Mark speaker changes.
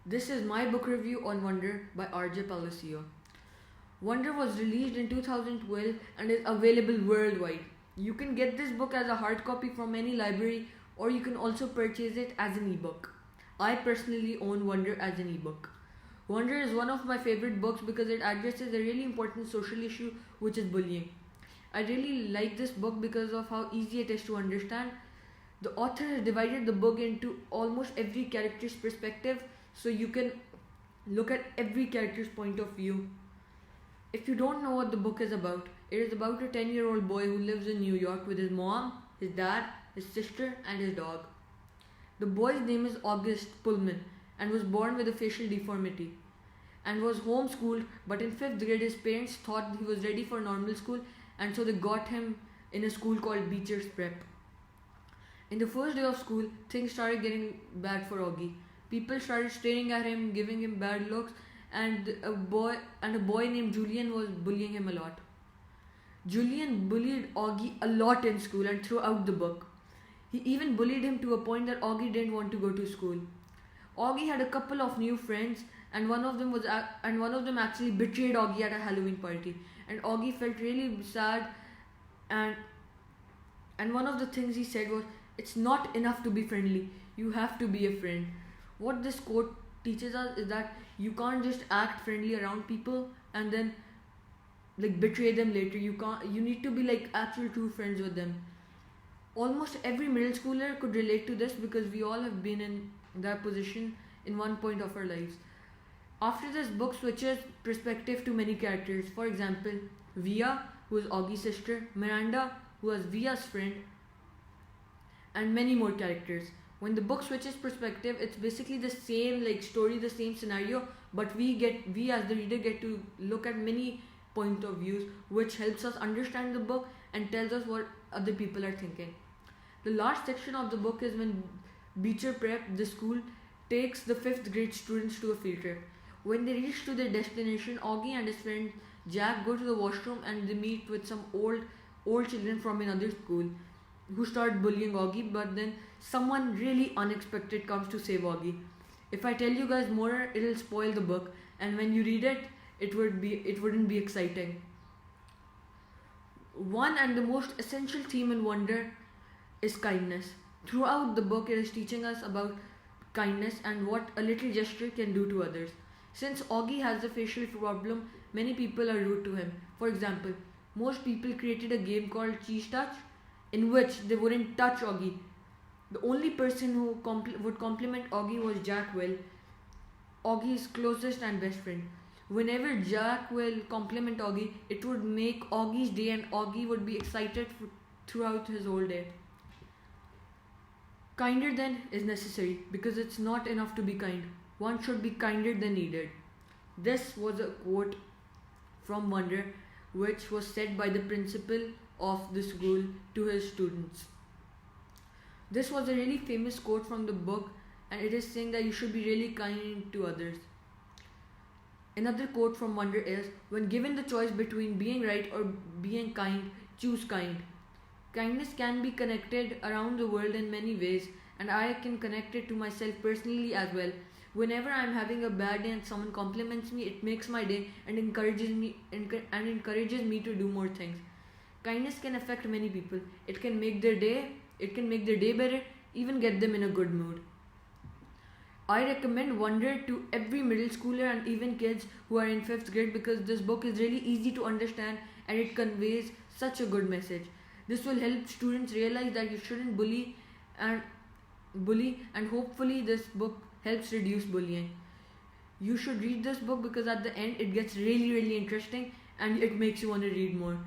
Speaker 1: This is my book review on Wonder by RJ Palacio. Wonder was released in 2012 and is available worldwide. You can get this book as a hard copy from any library, or you can also purchase it as an ebook. I personally own Wonder as an ebook. Wonder is one of my favorite books because it addresses a really important social issue, which is bullying. I really like this book because of how easy it is to understand. The author has divided the book into almost every character's perspective, so you can look at every character's point of view. If you don't know what the book is about, it is about a 10-year-old boy who lives in New York with his mom, his dad, his sister, and his dog. The boy's name is August Pullman and was born with a facial deformity and was homeschooled, but in 5th grade his parents thought he was ready for normal school, and so they got him in a school called Beecher's Prep. In the first day of school, things started getting bad for Augie. People started staring at him, giving him bad looks, and a boy named Julian was bullying him a lot. Julian bullied Augie a lot in school and throughout the book. He even bullied him to a point that Augie didn't want to go to school. Augie had a couple of new friends, and one of them actually betrayed Augie at a Halloween party. And Augie felt really sad, and one of the things he said was, "It's not enough to be friendly. You have to be a friend." What this quote teaches us is that you can't just act friendly around people and then betray them later. You need to be actual true friends with them. Almost every middle schooler could relate to this because we all have been in that position in one point of our lives. After this book switches perspective to many characters. For example, Via, who is Augie's sister, Miranda, who was Via's friend, and many more characters. When the book switches perspective, it's basically the same story, the same scenario, but we as the reader get to look at many point of views, which helps us understand the book and tells us what other people are thinking. The last section of the book is when Beecher Prep, the school, takes the 5th grade students to a field trip. When they reach to their destination, Augie and his friend Jack go to the washroom and they meet with some old children from another school who start bullying Augie, but then someone really unexpected comes to save Augie. If I tell you guys more, it'll spoil the book, and when you read it, it wouldn't be exciting. One and the most essential theme in Wonder is kindness. Throughout the book, it is teaching us about kindness and what a little gesture can do to others. Since Augie has a facial problem, many people are rude to him. For example, most people created a game called Cheese Touch, in which they wouldn't touch Augie. The only person who would compliment Augie was Jack Will, Augie's closest and best friend. Whenever Jack will compliment Augie, it would make Augie's day and Augie would be excited throughout his whole day. Kinder than is necessary because it's not enough to be kind. One should be kinder than needed. This was a quote from Wonder, which was said by the principal of the school to his students. This was a really famous quote from the book, and it is saying that you should be really kind to others. Another quote from Wonder is, "When given the choice between being right or being kind, choose kind." Kindness can be connected around the world in many ways, and I can connect it to myself personally as well. Whenever I'm having a bad day and someone compliments me, it makes my day and encourages me to do more things. Kindness can affect many people. It can make their day better, even get them in a good mood. I recommend Wonder to every middle schooler and even kids who are in 5th grade because this book is really easy to understand and it conveys such a good message. This will help students realize that you shouldn't bully, and hopefully this book helps reduce bullying. You should read this book because at the end it gets really, really interesting and it makes you want to read more.